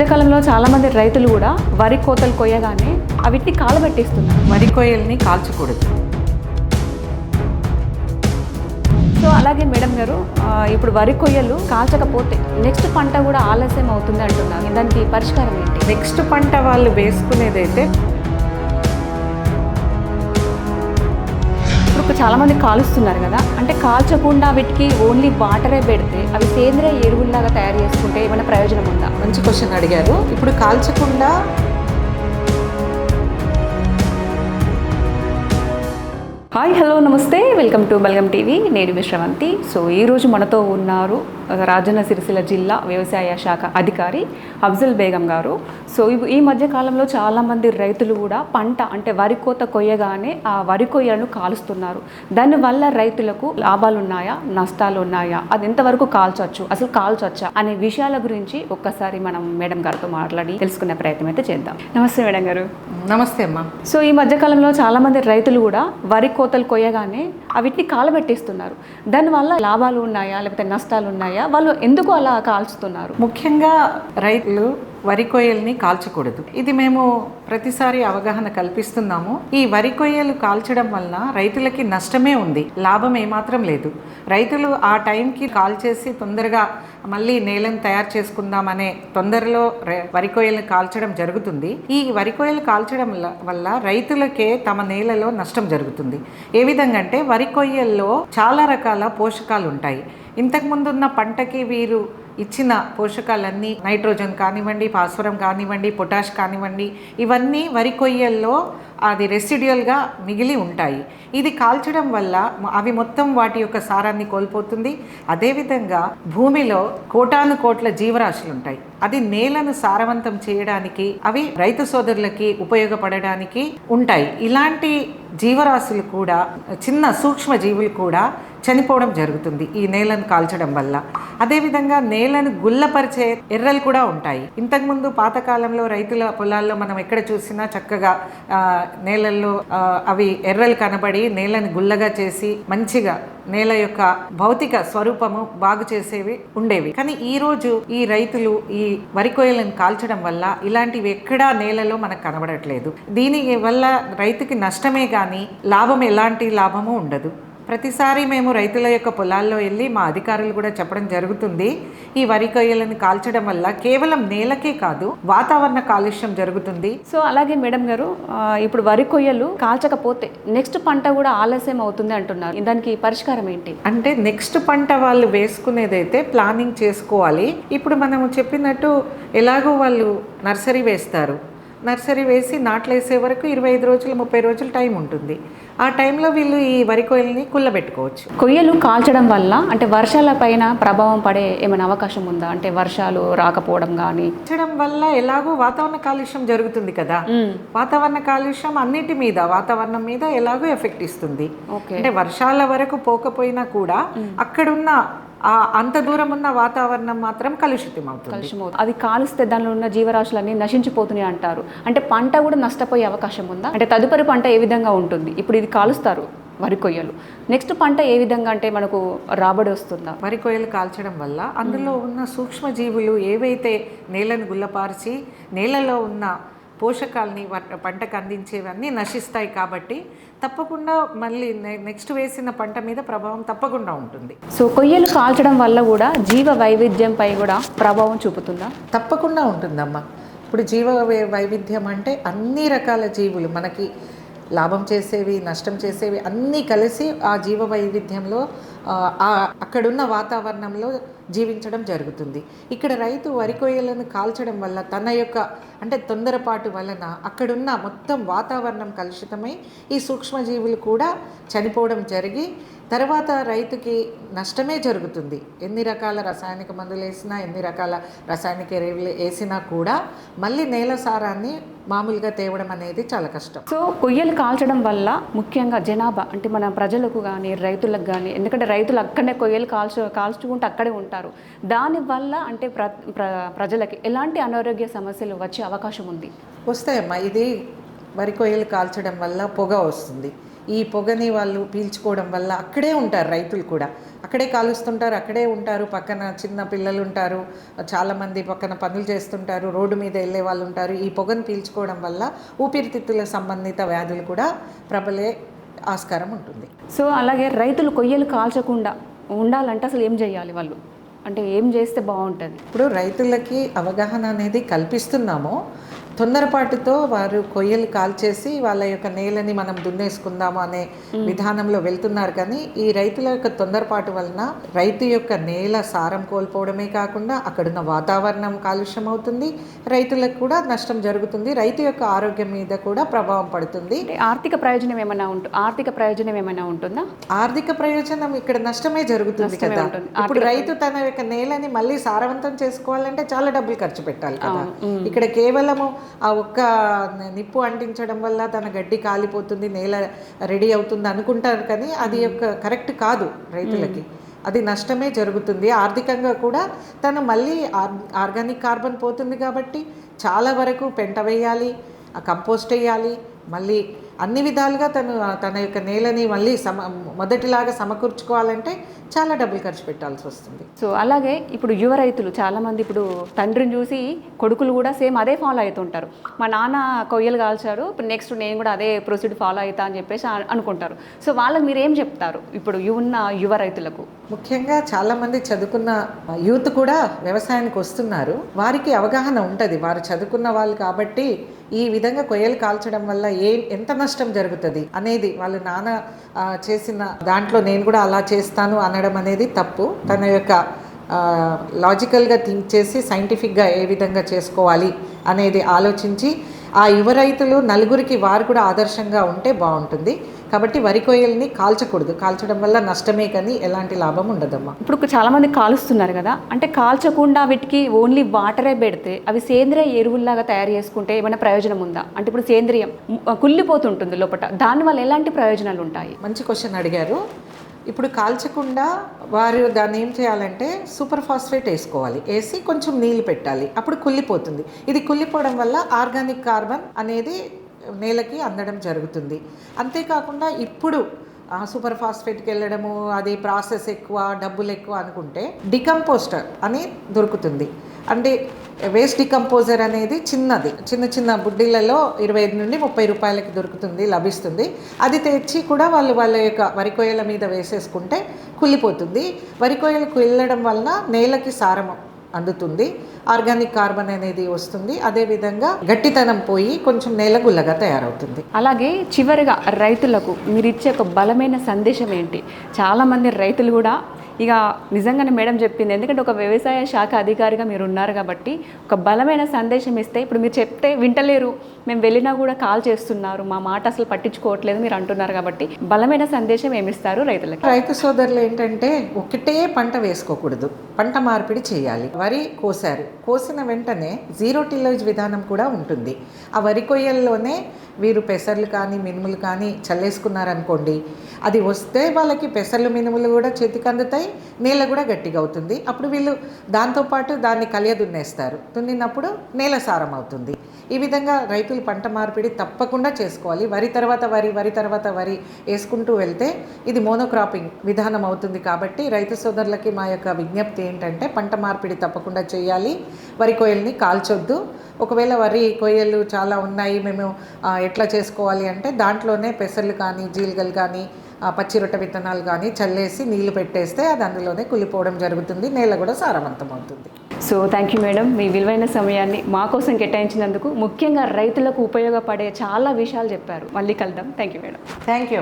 మధ్యకాలంలో చాలామంది రైతులు కూడా వరి కోతలు కొయ్యగానే వీటిని కాలబెట్టేస్తున్నారు. వరి కొయ్యల్ని కాల్చకూడదు. సో అలాగే మేడం గారు, ఇప్పుడు వరి కొయ్యలు కాల్చకపోతే నెక్స్ట్ పంట కూడా ఆలస్యం అవుతుంది అంటున్నారు. దానికి పరిష్కారం ఏంటి? నెక్స్ట్ పంట వాళ్ళు వేసుకునేదైతే ఇప్పుడు చాలామంది కాలుస్తున్నారు కదా, అంటే కాల్చకుండా వీటికి ఓన్లీ వాటరే పెడితే అవి సేంద్రియ ఎరువుల్లాగా తయారు చేసుకుంటే ఏమైనా ప్రయోజనం ఉందా? మంచి క్వశ్చన్ అడిగారు. ఇప్పుడు కాల్చకుండా హాయ్, హలో, నమస్తే, వెల్కమ్ టు బల్గం టీవీ. నేను విశ్రవంతి. సో ఈరోజు మనతో ఉన్నారు రాజన్న సిరిసిల్ల జిల్లా వ్యవసాయ శాఖ అధికారి అఫ్జల్ బేగం గారు. సో ఈ మధ్య కాలంలో చాలామంది రైతులు కూడా పంట అంటే వరి కోత కొయ్యగానే ఆ వరి కొయ్యలను కాలుస్తున్నారు. దానివల్ల రైతులకు లాభాలు ఉన్నాయా, నష్టాలు ఉన్నాయా, అది ఎంతవరకు కాల్చొచ్చు, అసలు కాల్చొచ్చా అనే విషయాల గురించి ఒక్కసారి మనం మేడం గారితో మాట్లాడి తెలుసుకునే ప్రయత్నం అయితే చేద్దాం. నమస్తే మేడం గారు. నమస్తే అమ్మా. సో ఈ మధ్యకాలంలో చాలామంది రైతులు కూడా వరి కోతలు కొయ్యగానే వీటిని కాలబెట్టేస్తున్నారు. దానివల్ల లాభాలు ఉన్నాయా లేకపోతే నష్టాలు ఉన్నాయా, వాళ్ళు ఎందుకు అలా కాల్చుతున్నారు? ముఖ్యంగా రైతులు వరి కొయ్యల్ని కాల్చకూడదు. ఇది మేము ప్రతిసారి అవగాహన కల్పిస్తున్నాము. ఈ వరి కొయ్యలు కాల్చడం వలన రైతులకి నష్టమే ఉంది, లాభం ఏమాత్రం లేదు. రైతులు ఆ టైంకి కాల్చేసి తొందరగా మళ్ళీ నేలను తయారు చేసుకుందామనే తొందరలో వరి కొయ్యలు కాల్చడం జరుగుతుంది. ఈ వరి కొయ్యలు కాల్చడం వల్ల రైతులకే తమ నేలలో నష్టం జరుగుతుంది. ఏ విధంగా అంటే వరి కొయ్యల్లో చాలా రకాల పోషకాలు ఉంటాయి. ఇంతకుముందు ఉన్న పంటకి వీరు ఇచ్చిన పోషకాలన్నీ నైట్రోజన్ కానివ్వండి, భాస్వరం కానివ్వండి, పొటాష్ కానివ్వండి, ఇవన్నీ వరి కొయ్యల్లో అది రెసిడ్యువల్గా మిగిలి ఉంటాయి. ఇది కాల్చడం వల్ల అవి మొత్తం వాటి యొక్క సారాన్ని కోల్పోతుంది. అదేవిధంగా భూమిలో కోటాను కోట్ల జీవరాశులు ఉంటాయి. అది నేలను సారవంతం చేయడానికి, అవి రైతు సోదరులకి ఉపయోగపడడానికి ఉంటాయి. ఇలాంటి జీవరాశులు కూడా, చిన్న సూక్ష్మ జీవులు కూడా చనిపోవడం జరుగుతుంది ఈ నేలను కాల్చడం వల్ల. అదేవిధంగా నేలను గుల్లపరిచే ఎర్రలు కూడా ఉంటాయి. ఇంతకుముందు పాతకాలంలో రైతుల పొలాల్లో మనం ఎక్కడ చూసినా చక్కగా నేలల్లో అవి ఎర్రలు కనబడి నేలను గుల్లగా చేసి మంచిగా నేల యొక్క భౌతిక స్వరూపము బాగు చేసేవి ఉండేవి. కానీ ఈ రోజు ఈ రైతులు ఈ వరి కొయ్యలను కాల్చడం వల్ల ఇలాంటివి ఎక్కడా నేలలో మనకు కనబడట్లేదు. దీని వల్ల రైతుకి నష్టమే కానీ లాభం, ఎలాంటి లాభము ఉండదు. ప్రతిసారి మేము రైతుల యొక్క పొలాల్లో వెళ్ళి మా అధికారులు కూడా చెప్పడం జరుగుతుంది, ఈ వరి కొయ్యలను కాల్చడం వల్ల కేవలం నేలకే కాదు వాతావరణ కాలుష్యం జరుగుతుంది. సో అలాగే మేడం గారు, ఇప్పుడు వరి కొయ్యలు కాల్చకపోతే నెక్స్ట్ పంట కూడా ఆలస్యం అవుతుంది అంటున్నారు. దానికి పరిష్కారం ఏంటి? అంటే నెక్స్ట్ పంట వాళ్ళు వేసుకునేదైతే ప్లానింగ్ చేసుకోవాలి. ఇప్పుడు మనము చెప్పినట్టు ఎలాగో వాళ్ళు నర్సరీ వేస్తారు. నర్సరీ వేసి నాట్లు వేసే వరకు 25 రోజులు 30 రోజులు టైం ఉంటుంది. ఆ టైంలో వీళ్ళు ఈ వరి కొయ్యల్ని కుల్లబెట్టుకోవచ్చు. కొయ్యలు కాల్చడం వల్ల అంటే వర్షాల పైన ప్రభావం పడే ఏమైనా అవకాశం ఉందా? అంటే వర్షాలు రాకపోవడం కానీ కాల్చడం వల్ల ఎలాగో వాతావరణ కాలుష్యం జరుగుతుంది కదా. వాతావరణ కాలుష్యం అన్నిటి మీద, వాతావరణం మీద ఎలాగో ఎఫెక్ట్ ఇస్తుంది. అంటే వర్షాల వరకు పోకపోయినా కూడా అక్కడున్న అంత దూరం ఉన్న వాతావరణం మాత్రం కలుషితం అవుతుంది. అది కాలుస్తే దానిలో ఉన్న జీవరాశులన్నీ నశించిపోతున్నాయి అంటారు. అంటే పంట కూడా నష్టపోయే అవకాశం ఉందా? అంటే తదుపరి పంట ఏ విధంగా ఉంటుంది? ఇప్పుడు ఇది కాలుస్తారు వరి కొయ్యలు, నెక్స్ట్ పంట ఏ విధంగా అంటే మనకు రాబడి వస్తుందా? వరి కొయ్యలు కాల్చడం వల్ల అందులో ఉన్న సూక్ష్మజీవులు ఏవైతే నేలను గుల్లపార్చి నేలలో ఉన్న పోషకాలని పంటకు అందించేవన్నీ నశిస్తాయి. కాబట్టి తప్పకుండా మళ్ళీ నెక్స్ట్ వేసిన పంట మీద ప్రభావం తప్పకుండా ఉంటుంది. సో కొయ్యలు కాల్చడం వల్ల కూడా జీవ వైవిధ్యంపై కూడా ప్రభావం చూపుతుందా? తప్పకుండా ఉంటుందమ్మా. ఇప్పుడు జీవ వైవిధ్యం అంటే అన్ని రకాల జీవులు, మనకి లాభం చేసేవి, నష్టం చేసేవి అన్నీ కలిసి ఆ జీవ వైవిధ్యంలో అక్కడున్న వాతావరణంలో జీవించడం జరుగుతుంది. ఇక్కడ రైతు వరి కొయ్యలను కాల్చడం వల్ల తన యొక్క అంటే తొందరపాటు వలన అక్కడున్న మొత్తం వాతావరణం కలుషితమై ఈ సూక్ష్మజీవులు కూడా చనిపోవడం జరిగి తర్వాత రైతుకి నష్టమే జరుగుతుంది. ఎన్ని రకాల రసాయనిక మందులు వేసినా, ఎన్ని రకాల రసాయనిక ఎరువులు వేసినా కూడా మళ్ళీ నేల సారాన్ని మామూలుగా తేవడం అనేది చాలా కష్టం. సో కొయ్యలు కాల్చడం వల్ల ముఖ్యంగా జనాభా అంటే మన ప్రజలకు కానీ రైతులకు కానీ, ఎందుకంటే రైతులు అక్కడనే కొయ్యలు కాల్చుకుంటూ అక్కడే ఉంటారు. దానివల్ల అంటే ప్రజలకి ఎలాంటి అనారోగ్య సమస్యలు వచ్చే అవకాశం ఉంది? వస్తాయమ్మా. ఇది వరి కొయ్యలు కాల్చడం వల్ల పొగ వస్తుంది. ఈ పొగని వాళ్ళు పీల్చుకోవడం వల్ల అక్కడే ఉంటారు, రైతులు కూడా అక్కడే కాలుస్తుంటారు, అక్కడే ఉంటారు, పక్కన చిన్న పిల్లలు ఉంటారు, చాలామంది పక్కన పనులు చేస్తుంటారు, రోడ్డు మీద వెళ్ళే వాళ్ళు ఉంటారు. ఈ పొగను పీల్చుకోవడం వల్ల ఊపిరితిత్తుల సంబంధిత వ్యాధులు కూడా ప్రబలే ఆస్కారం ఉంటుంది. సో అలాగే రైతులు కొయ్యలు కాల్చకుండా ఉండాలంటే అసలు ఏం చేయాలి వాళ్ళు, అంటే ఏం చేస్తే బాగుంటుంది? ఇప్పుడు రైతులకి అవగాహన అనేది కల్పిస్తున్నాము. తొందరపాటుతో వారు కొయ్యలు కాల్చేసి వాళ్ళ యొక్క నేలని మనం దున్నేసుకుందాము అనే విధానంలో వెళ్తున్నారు. కానీ ఈ రైతుల యొక్క తొందరపాటు వలన రైతు యొక్క నేల సారం కోల్పోవడమే కాకుండా అక్కడున్న వాతావరణం కాలుష్యం అవుతుంది, రైతులకు కూడా నష్టం జరుగుతుంది, రైతు యొక్క ఆరోగ్యం మీద కూడా ప్రభావం పడుతుంది. ఆర్థిక ప్రయోజనం ఏమైనా ఉంటుందా? ఆర్థిక ప్రయోజనం ఇక్కడ నష్టమే జరుగుతుంది కదా. ఇప్పుడు రైతు తన యొక్క నేలని మళ్ళీ సారవంతం చేసుకోవాలంటే చాలా డబ్బులు ఖర్చు పెట్టాలి కదా. ఇక్కడ కేవలము ఆ ఒక్క నిప్పు అంటించడం వల్ల తన గడ్డి కాలిపోతుంది, నేల రెడీ అవుతుంది అనుకుంటారు. కానీ అది యొక్క కరెక్ట్ కాదు. రైతులకి అది నష్టమే జరుగుతుంది. ఆర్థికంగా కూడా తను మళ్ళీ ఆర్గానిక్ కార్బన్ పోతుంది కాబట్టి చాలా వరకు పెంట వేయాలి, కంపోస్ట్ వేయాలి, మళ్ళీ అన్ని విధాలుగా తన యొక్క నేలని మళ్ళీ మొదటిలాగా సమకూర్చుకోవాలంటే చాలా డబ్బులు ఖర్చు పెట్టాల్సి వస్తుంది. సో అలాగే ఇప్పుడు యువ రైతులు చాలామంది ఇప్పుడు తండ్రిని చూసి కొడుకులు కూడా సేమ్ అదే ఫాలో అవుతుంటారు. మా నాన్న కొయ్యలు కాల్చారు, ఇప్పుడు నెక్స్ట్ నేను కూడా అదే ప్రొసీడ్ ఫాలో అవుతా అని చెప్పేసి అనుకుంటారు. సో వాళ్ళకి మీరు ఏం చెప్తారు ఇప్పుడు ఉన్న యువ రైతులకు? ముఖ్యంగా చాలామంది చదువుకున్న యూత్ కూడా వ్యవసాయానికి వస్తున్నారు. వారికి అవగాహన ఉంటుంది, వారు చదువుకున్న వాళ్ళు కాబట్టి ఈ విధంగా కొయ్యలు కాల్చడం వల్ల ఎంత నష్టం జరుగుతుంది అనేది వాళ్ళు నాన్న చేసిన దాంట్లో నేను కూడా అలా చేస్తాను అనడం అనేది తప్పు. తన యొక్క లాజికల్గా థింక్ చేసి సైంటిఫిక్గా ఏ విధంగా చేసుకోవాలి అనేది ఆలోచించి ఆ యువ రైతులు నలుగురికి వారు కూడా ఆదర్శంగా ఉంటే బాగుంటుంది. కాబట్టి వరి కొయ్యల్ని కాల్చకూడదు, కాల్చడం వల్ల నష్టమే కానీ ఎలాంటి లాభం ఉండదమ్మా. ఇప్పుడు చాలామంది కాలుస్తున్నారు కదా, అంటే కాల్చకుండా వీటికి ఓన్లీ వాటరే పెడితే అవి సేంద్రియ ఎరువుల్లాగా తయారు చేసుకుంటే ఏమైనా ప్రయోజనం ఉందా? అంటే ఇప్పుడు సేంద్రియం కుళ్ళిపోతుంటుంది లోపల, దానివల్ల ఎలాంటి ప్రయోజనాలు ఉంటాయి? మంచి క్వశ్చన్ అడిగారు. ఇప్పుడు కాల్చకుండా వారు దాన్ని ఏం చేయాలంటే సూపర్ ఫాస్ఫేట్ వేసుకోవాలి, వేసి కొంచెం నీళ్ళు పెట్టాలి, అప్పుడు కుళ్ళిపోతుంది. ఇది కుళ్ళిపోవడం వల్ల ఆర్గానిక్ కార్బన్ అనేది నేలకి అందడం జరుగుతుంది. అంతేకాకుండా ఇప్పుడు సూపర్ ఫాస్ఫేట్కి వెళ్ళడము అది ప్రాసెస్ ఎక్కువ, డబ్బులు ఎక్కువ అనుకుంటే డికంపోస్టర్ అని దొరుకుతుంది. అంటే వేస్ట్ డికంపోజర్ అనేది చిన్న చిన్న బుడ్డీలలో 25 నుండి 30 రూపాయలకి దొరుకుతుంది, లభిస్తుంది. అది తెచ్చి కూడా వాళ్ళ యొక్క వరి కొయ్యల మీద వేసేసుకుంటే కుళ్ళిపోతుంది. వరి కొయ్యలకు వెళ్ళడం వలన నేలకి సారము అందుతుంది, ఆర్గానిక్ కార్బన్ అనేది వస్తుంది, అదేవిధంగా గట్టితనం పోయి కొంచెం నేల గుల్లగా తయారవుతుంది. అలాగే చివరిగా రైతులకు మీరు ఇచ్చే ఒక బలమైన సందేశం ఏంటి? చాలామంది రైతులు కూడా ఇక నిజంగానే మేడం చెప్పింది, ఎందుకంటే ఒక వ్యవసాయ శాఖ అధికారిగా మీరు ఉన్నారు కాబట్టి ఒక బలమైన సందేశం ఇస్తే, ఇప్పుడు మీరు చెప్తే వింటలేరు, మేము వెళ్ళినా కూడా కాల్ చేస్తున్నారు, మా మాట అసలు పట్టించుకోవట్లేదు మీరు అంటున్నారు కాబట్టి బలమైన సందేశం ఏమిస్తారు రైతులకి? రైతు సోదరులు ఏంటంటే ఒకటే పంట వేసుకోకూడదు, పంట మార్పిడి చేయాలి. వరి కోసిన వెంటనే 0 టిల్లేజ్ విధానం కూడా ఉంటుంది. ఆ వరి కొయ్యల్లోనే వీరు పెసర్లు కానీ మినుములు కానీ చల్లేసుకున్నారనుకోండి, అది వస్తే వాళ్ళకి పెసర్లు మినుములు కూడా చేతికి అందుతాయి, నేల కూడా గట్టిగా అవుతుంది. అప్పుడు వీళ్ళు దాంతోపాటు దాన్ని దున్నేస్తారు, దున్నినప్పుడు నేల సారం అవుతుంది. ఈ విధంగా రైతులు పంట మార్పిడి తప్పకుండా చేసుకోవాలి. వరి తర్వాత వరి వేసుకుంటూ వెళ్తే ఇది మోనోక్రాపింగ్ విధానం అవుతుంది. కాబట్టి రైతు సోదరులకి మా యొక్క విజ్ఞప్తి ఏంటంటే పంట మార్పిడి తప్పకుండా చేయాలి, వరి కొయ్యల్ని కాల్చొద్దు. ఒకవేళ వరి కొయ్యలు చాలా ఉన్నాయి, మేము ఎట్లా చేసుకోవాలి అంటే దాంట్లోనే పెసర్లు కానీ జీలగలు కానీ పచ్చి రొట్టె విత్తనాలు కానీ చల్లేసి నీళ్లు పెట్టేస్తే అది అందులోనే కుళ్ళిపోవడం జరుగుతుంది, నేల కూడా సారవంతం అవుతుంది. సో థ్యాంక్ యూ మేడం, మీ విలువైన సమయాన్ని మా కోసం కేటాయించినందుకు, ముఖ్యంగా రైతులకు ఉపయోగపడే చాలా విషయాలు చెప్పారు. మళ్ళీ కలుద్దాం. Thank you madam. Thank you.